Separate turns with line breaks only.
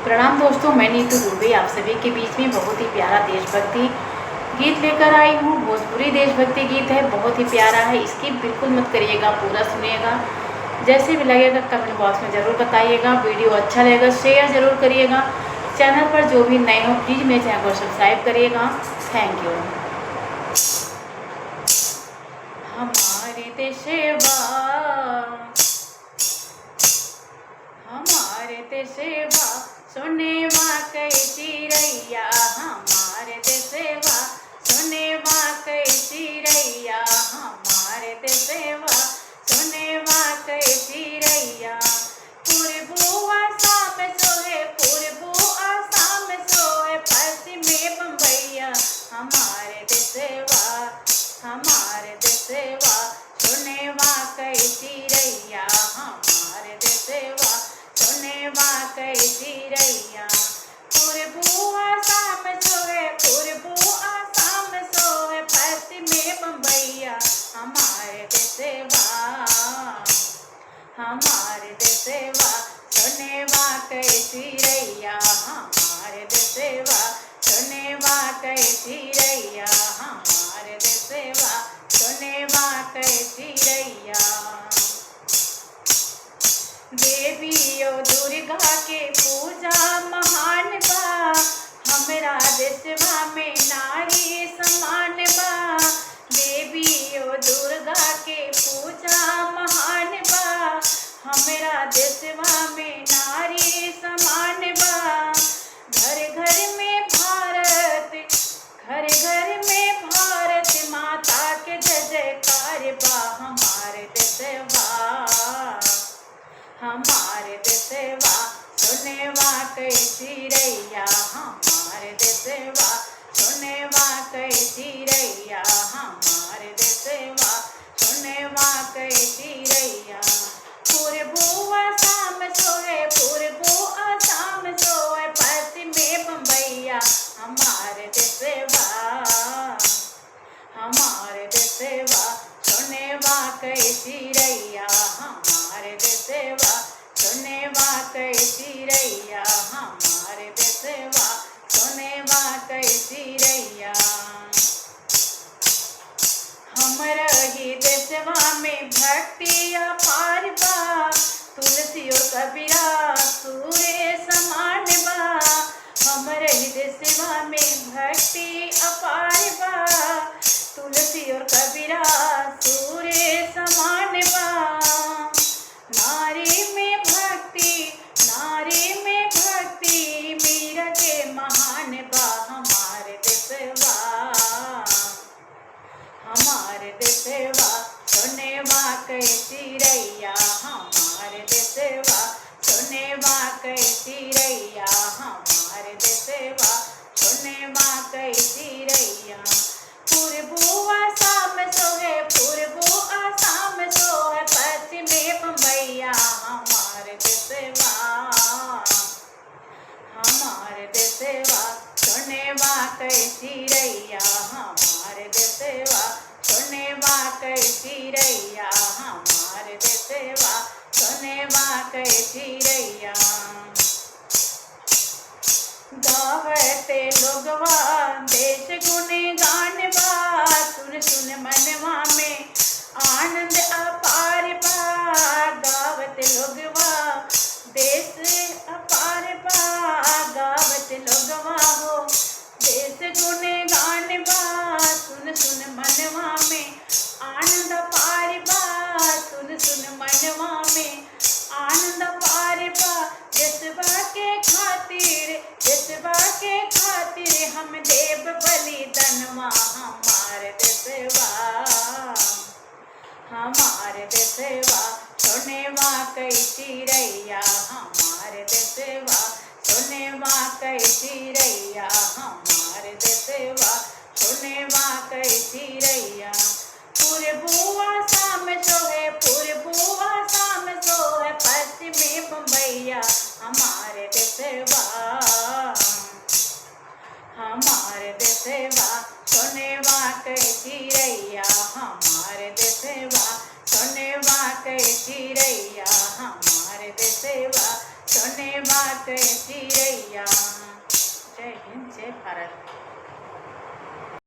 प्रणाम दोस्तों, मैं नीतू दुबे आप सभी के बीच में बहुत ही प्यारा देशभक्ति गीत लेकर आई हूँ। भोजपुरी देशभक्ति गीत है, बहुत ही प्यारा है। इसकी बिल्कुल मत करिएगा, पूरा सुनिएगा। जैसे भी लगेगा कमेंट बॉक्स में ज़रूर बताइएगा। वीडियो अच्छा लगेगा शेयर ज़रूर करिएगा। चैनल पर जो भी नए हो प्लीज़ मेरे चैनल को सब्सक्राइब करिएगा। Thank you. हमारे देशवा, हमारे देशवा सुनेवा कई चिरैया, हमारे देशवा सुनेवा कई चिरैया, हमारे देशवा सुनेवा कई चिरैया। पूर्वो आसाम सोहे, पूर्वो आसाम सोहे, पश्चिमे बम्बैया, हमारे देशवा, हमारे देशवा सुनेवा कई चिरैया, हमारे देशवा सुनेवा कई चिरैया। पूर्वो आसाम सोहे, पूर्वो आसाम सोहे, पश्चिमे बम्बैया, हमारे देशवा, हमारे देशवा सुनेवा कई चिरैया, हमारे देशवा सुनेवा कई चिरैया, हमारे देशवा सुनेवा कई चिरैया। देवी ओ दुर्गा के पूजा महान बा, हमरा देशवा में नारी समान बा। देवी ओ दुर्गा के पूजा महान बा, हमरा देशवा में नारी समान बा। घर घर में भारत, घर घर में भारत माता के जय जयकार बा, हमारे देशवा, हमारे देशवा सुनेवा कई चिरैया, हमारे देशवा सुनेवा कई चिरैया, हमारे देशवा सुनेवा कई चिरैया। पूर्वो आसाम सोहे, पूर्वो आसाम सोहे, पश्चिमे बम्बैया, हमारे देशवा, हमारे देशवा सुनेवा कई चिरैया, हमारे देशवा सुनेवा कई चिरैया, हमारे देशवा सुनेवा कई चिरैया। हमरा ही देशवा में भक्ति अपार बा, तुलसी और कबीरा सूर्य समान बा। हमरे ही देशवा में भक्ति अपार बा, तुलसी और कबीरा सूर्य समान बा। नारी में भक्ति, नारी में भक्ति मीरा के महान बा, हमारे देशवा, हमारे देशवा सुनेवा कई चिरैया, हमारे देशवा सुनेवा कई चिरैया, हमारे देशवा सुनेवा कई चिरैया। पूर्वो आसाम सोहे, पूर्वो आसाम सोहे, पश्चिमे बम्बैया, हमारे देशवा, हमारे देशवा सुनेवा कई चिरैया, हमारे देशवा सुनेवा कई चिरैया, हमारे देशवा सुनेवा कई चिरैया। गावते लोगवा देश गुने गान बा, सुन सुन मनवा में आनंद अपार बा। गावते लोगवा देश अपार बा, गावते लोगवा हो देश गुने गान बा। सुन सुन मनवा में आनंद अपार बा, सुन सुन मनवा में आनंद अपार बा। देशवा के खातिर, देशवा के खातिर हम देव बलिदानवा, हमारे देशवा, हमारे देशवा सुनेवा कई चिरैया, हमारे देशवा सुनेवा कई चिरैया, हमारे देशवा सुनेवा कई चिरैया। पूर्वो आसाम सोहे, पूर्वो आसाम सोहे, पश्चिमे बम्बैया, हमारे देशवा, हमारे देशवा सुनेवा कई चिरैया, हमारे देशवा सुनेवा कई चिरैया, हमारे देशवा सुनेवा कई चिरैया। जय हिंद, जय भारत।